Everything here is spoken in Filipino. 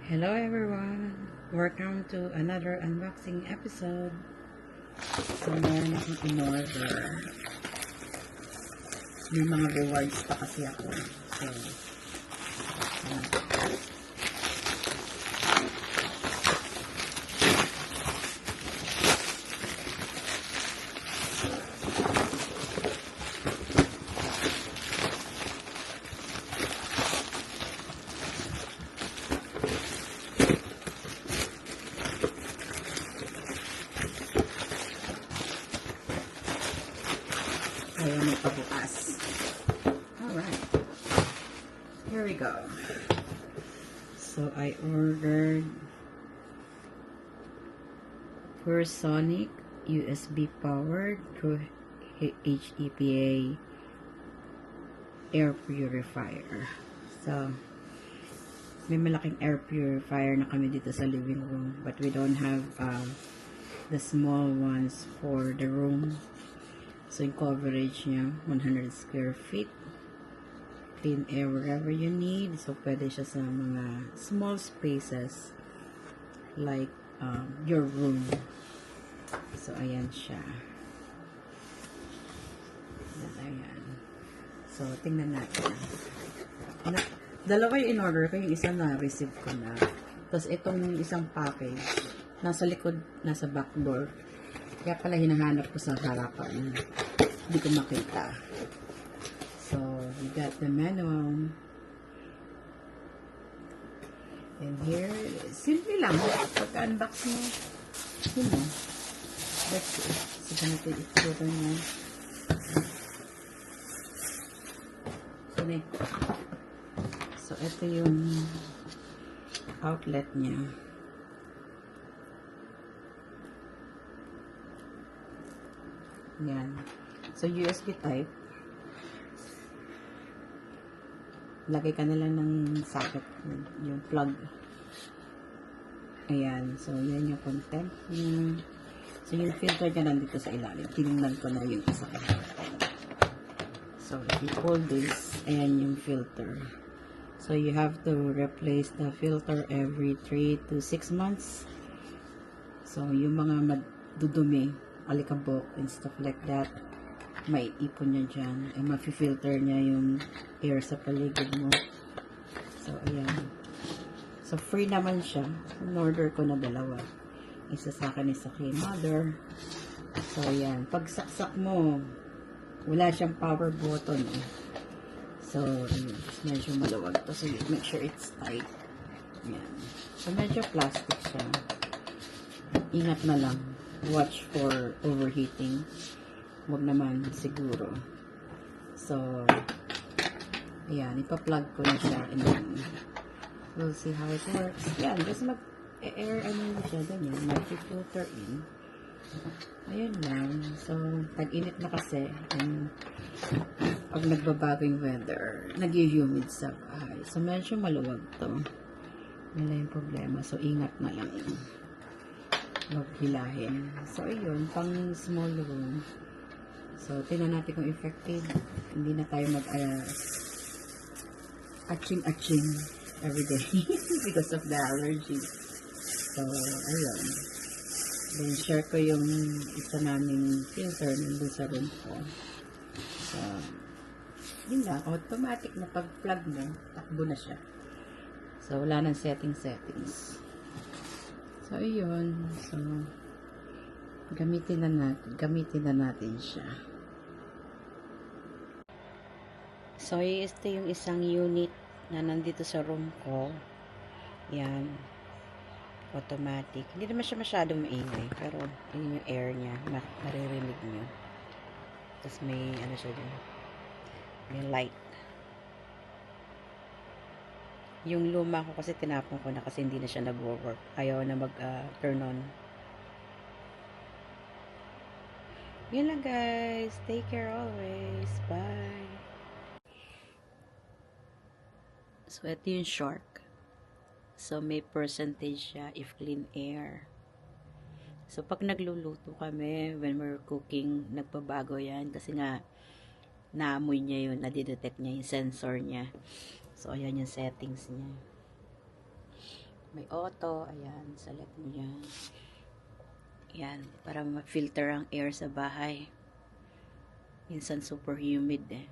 Hello everyone! Welcome to another unboxing episode. So, meron akong in-order. May mga rewards pa kasi ako. So, ayaw magpabukas. Alright. Here we go. So, I ordered Puresonic USB powered through HEPA air purifier. So, may malaking air purifier na kami dito sa living room, but we don't have the small ones for the room. So, yung coverage niya 100 square feet, clean air wherever you need. So, pwede siya sa mga small spaces like your room. So, ayan siya. Ayan. So, tingnan natin. Dalawa yung in-order ko. Yung isa na-receive ko na. Tapos, itong isang package, nasa likod, nasa back door. Kaya pala hinahanap ko sa harapan. Hindi ko makita. So, we got the manual. And here, simple lang. Pagka-unbox mo, yun mo. That's it. Sige natin ito niya. So, ito yung outlet niya. Yan. So, USB type. Lagay ka na lang ng socket, yung plug. Ayan. So, yan yung content niya. So, yung filter niya nandito sa ilalim. Tinignan ko na yung isa. So, if you pull this, ayan yung filter. So, you have to replace the filter every 3 to 6 months. So, yung mga madudumi, alikabok, and stuff like that, may ipon niya dyan. Ay, mafi-filter niya yung air sa paligid mo. So, ayan. So, free naman siya. In-order ko na dalawa. Isa sa akin, isa kay mother. So, ayan. Pag saksak mo, wala siyang power button. So, ayan. Medyo maluwag to. So, make sure it's tight. Ayan. So, medyo plastic siya. Ingat na lang. Watch for overheating. Huwag naman siguro. So, ayan. Ipa-plug ko na siya. And then, we'll see how it works. Yan. Just mag-air, siya. Ganyan. Mag-filter in. Ayun lang. So, tag-init na kasi. And, pag nagbabago yung weather, nag-humid sa bahay. So, medyo maluwag to. Wala yung problema. So, ingat na lang. Huwag hilahin. So, ayun. Pang small room. So, tingnan natin kung effective. Hindi na tayo aching-aching everyday because of the allergy. So, ayun. Then, share ko yung isa naming filter nandun sa room ko. So, yun lang. Automatic na pag-plug mo, takbo na siya. So, wala nang settings. So, ayun. So, gamitin na natin siya. So, ito yung isang unit na nandito sa room ko. Yan. Automatic. Hindi naman siya masyadong maingay. Pero, yun yung air niya. Maririnig nyo. Tapos may, siya dyan. May light. Yung luma ko kasi tinapon ko na kasi hindi na siya nag-work. Ayaw na mag-turn on. Yun lang guys. Take care always. Bye. So, ito yung shark. So, may percentage siya if clean air. So, pag nagluluto kami, when we're cooking, nagbabago yan. Kasi nga, naamoy niya yun, nadidetect niya yung sensor niya. So, ayan yung settings niya. May auto, ayan, select mo yan. Yan, para ma-filter ang air sa bahay. Minsan super humid eh.